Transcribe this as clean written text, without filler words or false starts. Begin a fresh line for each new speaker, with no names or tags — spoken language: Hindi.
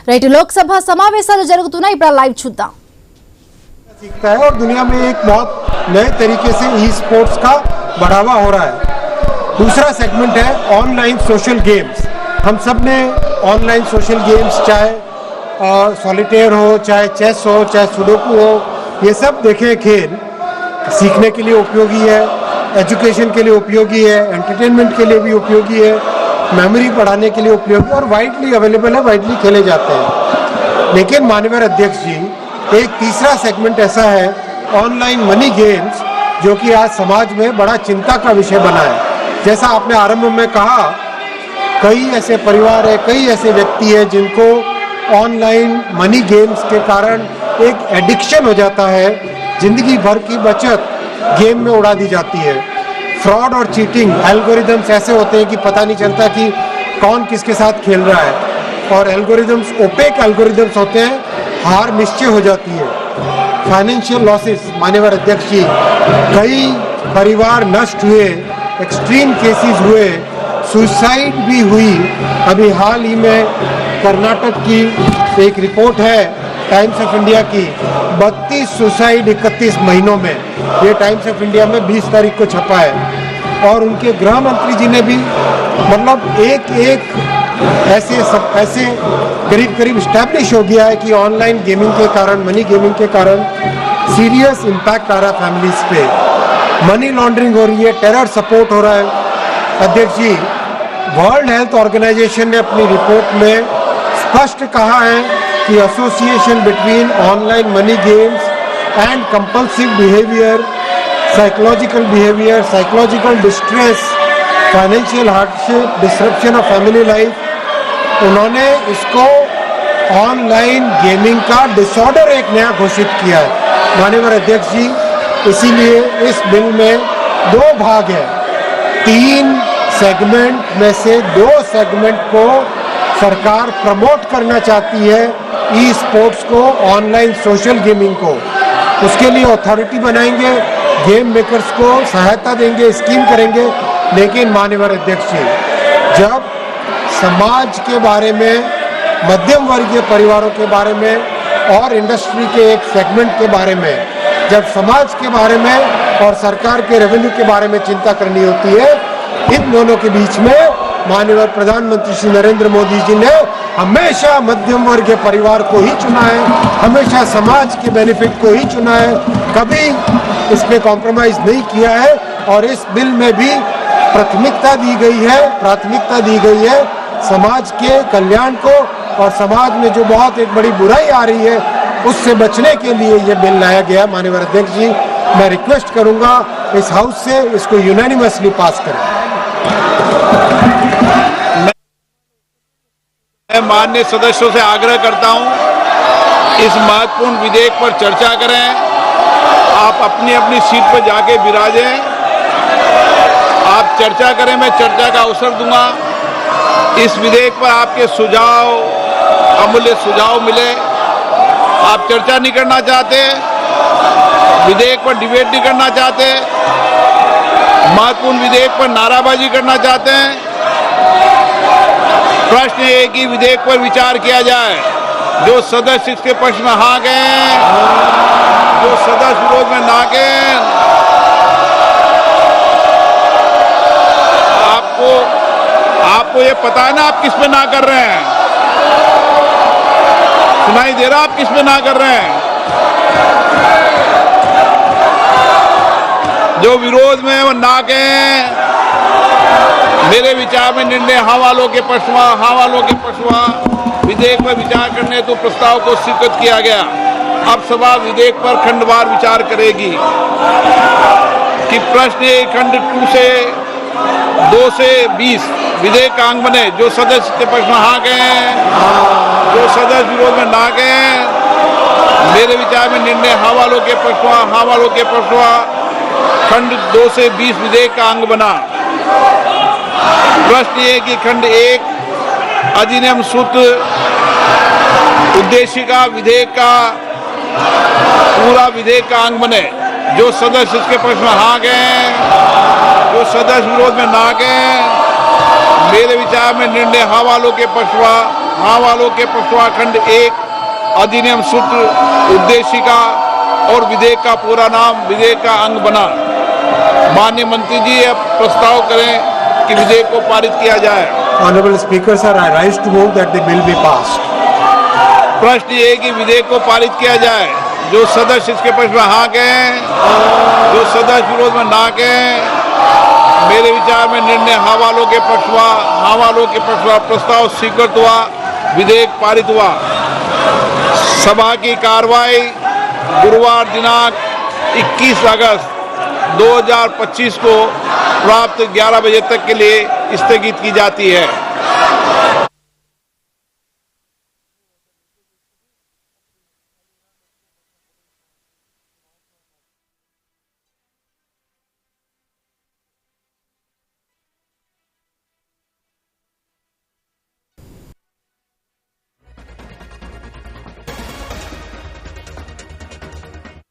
రైట్ లోక్సభ సమావేశాలు జరుగుతున్నాయి ఇప్పుడు లైవ్ చూద్దాం
सीखता है और दुनिया में एक बहुत नए तरीके से ई स्पोर्ट्स का बढ़ावा हो रहा है। दूसरा सेगमेंट है ऑनलाइन सोशल गेम्स। हम सब ने ऑनलाइन सोशल गेम्स चाहे सॉलिटेयर हो, चाहे चेस हो, चाहे सुडोकू हो, ये सब देखे खेल सीखने के लिए उपयोगी है, एजुकेशन के लिए उपयोगी है, एंटरटेनमेंट के लिए भी उपयोगी है, मेमोरी बढ़ाने के लिए उपयोगी और वाइडली अवेलेबल है, वाइडली खेले जाते हैं। लेकिन माननीय अध्यक्ष जी, एक तीसरा सेगमेंट ऐसा है ऑनलाइन मनी गेम्स जो कि आज समाज में बड़ा चिंता का विषय बना है। जैसा आपने आरंभ में कहा, कई ऐसे परिवार है, कई ऐसे व्यक्ति है जिनको ऑनलाइन मनी गेम्स के कारण एक एडिक्शन हो जाता है, जिंदगी भर की बचत गेम में उड़ा दी जाती है। फ्रॉड और चीटिंग एल्गोरिदम्स ऐसे होते हैं कि पता नहीं चलता कि कौन किसके साथ खेल रहा है और एल्गोरिदम्स ओपेक एल्गोरिदम्स होते हैं, हार निश्चय हो जाती है। फाइनेंशियल लॉसेस माननीय अध्यक्ष जी, कई परिवार नष्ट हुए, एक्सट्रीम केसेस हुए, सुसाइड भी हुई। अभी हाल ही में कर्नाटक की एक रिपोर्ट है टाइम्स ऑफ इंडिया की, 32 सुसाइड 31 महीनों में, ये टाइम्स ऑफ इंडिया में 20 तारीख को छपा है। और उनके गृह मंत्री जी ने भी मतलब एक ऐसे करीब करीब स्टैब्लिश हो गया है कि ऑनलाइन गेमिंग के कारण, मनी गेमिंग के कारण सीरियस इम्पैक्ट आ रहा है फैमिलीज पे, मनी लॉन्ड्रिंग हो रही है, टेरर सपोर्ट हो रहा है। अध्यक्ष जी, वर्ल्ड हेल्थ ऑर्गेनाइजेशन ने अपनी रिपोर्ट में स्पष्ट कहा है कि association between online money games and compulsive behaviour, psychological distress, financial hardship, disruption of family life, उन्होंने इसको ऑनलाइन गेमिंग का डिसऑर्डर एक नया घोषित किया है। माननीय अध्यक्ष जी, इसीलिए इस बिल में 2 भाग है, 3 सेगमेंट में से 2 सेगमेंट को सरकार प्रमोट करना चाहती है, ई स्पोर्ट्स को, ऑनलाइन सोशल गेमिंग को। उसके लिए अथॉरिटी बनाएंगे, गेम मेकर्स को सहायता देंगे, स्कीम करेंगे। लेकिन माननीय अध्यक्ष जी, जब समाज के बारे में, मध्यम वर्गीय परिवारों के बारे में और इंडस्ट्री के एक सेगमेंट के बारे में, जब समाज के बारे में और सरकार के रेवेन्यू के बारे में चिंता करनी होती है, इन दोनों के बीच में माननीय प्रधानमंत्री श्री नरेंद्र मोदी जी ने हमेशा मध्यम वर्गीय परिवार को ही चुना है, हमेशा समाज के बेनिफिट को ही चुना है, कभी इसमें कॉम्प्रोमाइज नहीं किया है। और इस बिल में भी प्राथमिकता दी गई है समाज के कल्याण को, और समाज में जो बहुत एक बड़ी बुराई आ रही है उससे बचने के लिए ये बिल लाया गया। माननीय अध्यक्ष जी, मैं रिक्वेस्ट करूंगा इस हाउस से इसको यूनानिमसली पास करें।
मैं माननीय सदस्यों से आग्रह करता हूं, इस महत्वपूर्ण विधेयक पर चर्चा करें। आप अपनी अपनी सीट पर जाके विराजें, आप चर्चा करें, मैं चर्चा का अवसर दूंगा। इस विधेयक पर आपके सुझाव, अमूल्य सुझाव मिले। आप चर्चा नहीं करना चाहते, विधेयक पर डिबेट नहीं करना चाहते, महत्वपूर्ण विधेयक पर नाराबाजी करना चाहते हैं, प्रश्न ये कि विधेयक पर विचार किया जाए। जो सदस्य इसके पक्ष में हाँ गए, जो सदस्य विरोध में ना गए, आपको ये पता है ना आप किस पे ना कर रहे हैं? सुनाई दे रहा आप किस पे ना कर रहे हैं? जो विरोध में वो ना गए, मेरे विचार में निर्णय हाँ वालों के पक्ष में विधेयक पर विचार करने तो प्रस्ताव को स्वीकृत किया गया। अब सभा विधेयक पर खंडवार विचार करेगी कि प्रश्न खंड 2 से 20 विधेयक का अंग बने। जो सदस्य के पक्ष में हाँ गए, जो सदस्य विरोध में ना गए, मेरे विचार में निर्णय हाँ वालों के पक्ष में खंड 2 से 20 विधेयक का अंग बना। प्रश्न ये कि खंड 1 अधिनियम सूत्र उद्देशिका विधेयक का पूरा विधेयक का अंग बने। जो सदस्य इसके पक्ष में हाँ गए, जो सदस्य विरोध में ना गए, मेरे विचार में निर्णय हाँ वालों के पक्ष हाँ वालों के पक्षवा खंड 1 अधिनियम सूत्र उद्देशिका और विधेयक का पूरा नाम विधेयक का अंग बना। माननीय मंत्री जी अब प्रस्ताव करें कि विधेयक को पारित किया जाए।
Honorable Speaker, sir, I rise to move that the bill be passed.
प्रश्न ये है कि विधेयक को पारित किया जाए। जो सदस्य इसके पक्ष में हाँ कहें, जो सदस्य विरोध में ना कहें। मेरे विचार में निर्णय हाँ वालों के पक्ष में प्रस्ताव स्वीकृत हुआ, विधेयक पारित हुआ। सभा की कार्रवाई गुरुवार दिनांक 21 अगस्त 2025 को प्राप्त 11 बजे तक के लिए स्थगित की जाती है।